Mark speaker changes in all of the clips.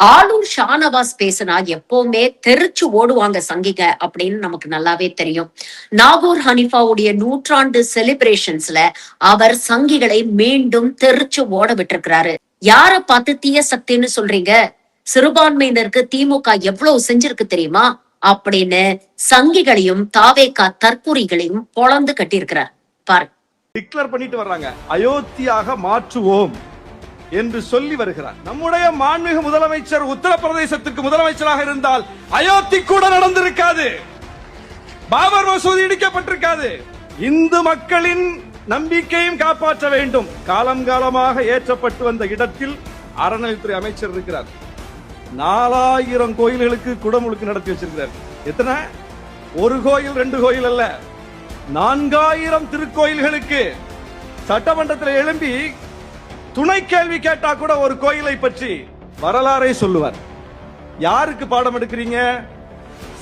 Speaker 1: ஆளூர் ஷானவாஸ் பேசினா எப்பவுமே தெரிச்சு ஓடுவாங்க சங்கிக அப்படின்னு நமக்கு நல்லாவே தெரியும். நாகூர் ஹனிஃபாவுடைய நூற்றாண்டு செலிப்ரேஷன்ஸ்ல அவர் சங்கிகளை மீண்டும் தெரிச்சு ஓட விட்டிருக்கிறாரு. யார பார்த்து தீய சக்தின்னு சொல்றீங்க? சிறுபான்மையினருக்கு திமுக எவ்வளவு செஞ்சிருக்கு தெரியுமா அப்படின்னு சங்கிகளையும் தாவேகா தற்கூரிகளையும் பொளந்து கட்டியிருக்கிறார். பாருங்க.
Speaker 2: டிக்ளேர் பண்ணிட்டு வர்றாங்க, அயோத்தியாக மாற்றுவோம் என்று சொல்லி வருகிறார். நம்முடைய மாண்புமிகு முதலமைச்சர் உத்தரப்பிரதேசத்துக்கு முதலமைச்சராக இருந்தால் அயோத்தி கூட நடந்திருக்காது, பாபர் மசூதி இடிக்கப்பட்டிருக்காது. இந்து மக்களின் நம்பிக்கையும் காப்பாற்ற வேண்டும். காலம் காலமாக ஏற்றப்பட்டு வந்த இடத்தில் அறநிலைத்துறை அமைச்சர் இருக்கிறார். 4000 கோயில்களுக்கு குடமுழுக்கு நடத்தி வச்சிருக்கிறார். எத்தனை? ஒரு கோயில் 2 கோயில் அல்ல, 4000 திருக்கோயில்களுக்கு. சட்டமன்றத்தில் எழும்பி துணை கேள்வி கேட்டா கூட ஒரு கோயிலை பற்றி வரலாறை சொல்லுவார். யாருக்கு பாடம் எடுக்கிறீங்க?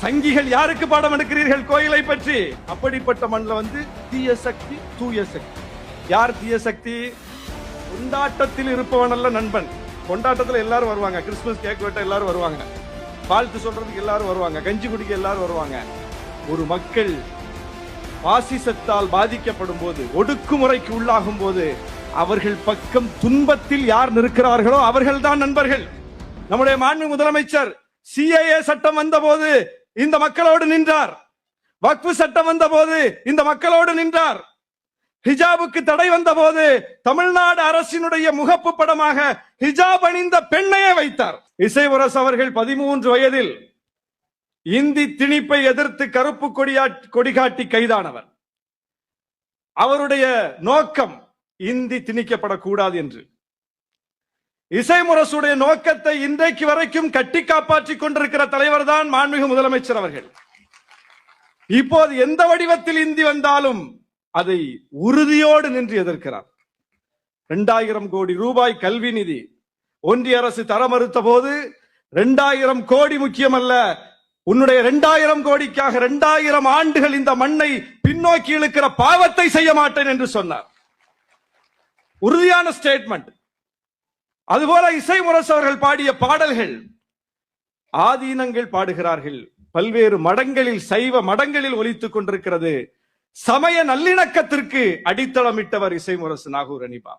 Speaker 2: சங்கிகள் யாருக்கு பாடம் எடுக்கிறீர்கள் கோயிலை பற்றி? அப்படிப்பட்ட மண்ணில் வந்து தீய சக்தி, தூய சக்தி. யார் தீய சக்தி? கொண்டாட்டத்தில் இருப்பவன் அல்ல நண்பன். கொண்டாட்டத்தில் எல்லாரும் வருவாங்க, கிறிஸ்துமஸ் கேக் வெட்ட எல்லாரும் வருவாங்க, வாழ்த்து சொல்றதுக்கு எல்லாரும் வருவாங்க, கஞ்சி குடிக்க எல்லாரும் வருவாங்க. ஒரு மக்கள் பாசிசத்தால் பாதிக்கப்படும் போது, ஒடுக்குமுறைக்கு உள்ளாகும் போது அவர்கள் பக்கம் துன்பத்தில் யார் நிற்கிறார்களோ அவர்கள் தான் நண்பர்கள். நம்முடைய மாண்புமிகு முதலமைச்சர் சிஏஏ சட்டம் வந்த போது இந்த மக்களோடு நின்றார். வக்ஃபு சட்டம் வந்த போது இந்த மக்களோடு நின்றார். ஹிஜாபுக்கு தடை வந்த போது தமிழ்நாடு அரசினுடைய முகப்பு படமாக ஹிஜாப் அணிந்த பெண்ணையே வைத்தார். இசைமுரசு அவர்கள் 13 வயதில் இந்தி திணிப்பை எதிர்த்து கருப்பு கொடிகாட்டி கைதானவர். அவருடைய நோக்கம் இந்தி திணிக்கப்படக்கூடாது என்று. இசைமுரசுடைய நோக்கத்தை இன்றைக்கு வரைக்கும் கட்டி காப்பாற்றிக் கொண்டிருக்கிற தலைவர் தான் மாண்புமிகு முதலமைச்சர் அவர்கள். இப்போது எந்த வடிவத்தில் இந்தி வந்தாலும் அதை உறுதியோடு நின்று எதிர்க்கிறார். 2000 கோடி ரூபாய் கல்வி நிதி ஒன்றிய அரசு தர மறுத்த போது 2000 கோடி முக்கியமல்ல, உன்னுடைய 2000 கோடிக்காக 2000 ஆண்டுகள் இந்த மண்ணை பின்னோக்கி இழுக்கிற பாவத்தை செய்ய மாட்டேன் என்று சொன்னார். உறுதியான ஸ்டேட்மெண்ட். அதுபோல இசைமுரசு அவர்கள் பாடிய பாடல்கள் ஆதீனங்கள் பாடுகிறார்கள். பல்வேறு மடங்களில், சைவ மடங்களில் ஒலித்துக் கொண்டிருக்கிறது. சமய நல்லிணக்கத்திற்கு அடித்தளமிட்டவர் இசைமுரசு நாகூர் ஹனிஃபா.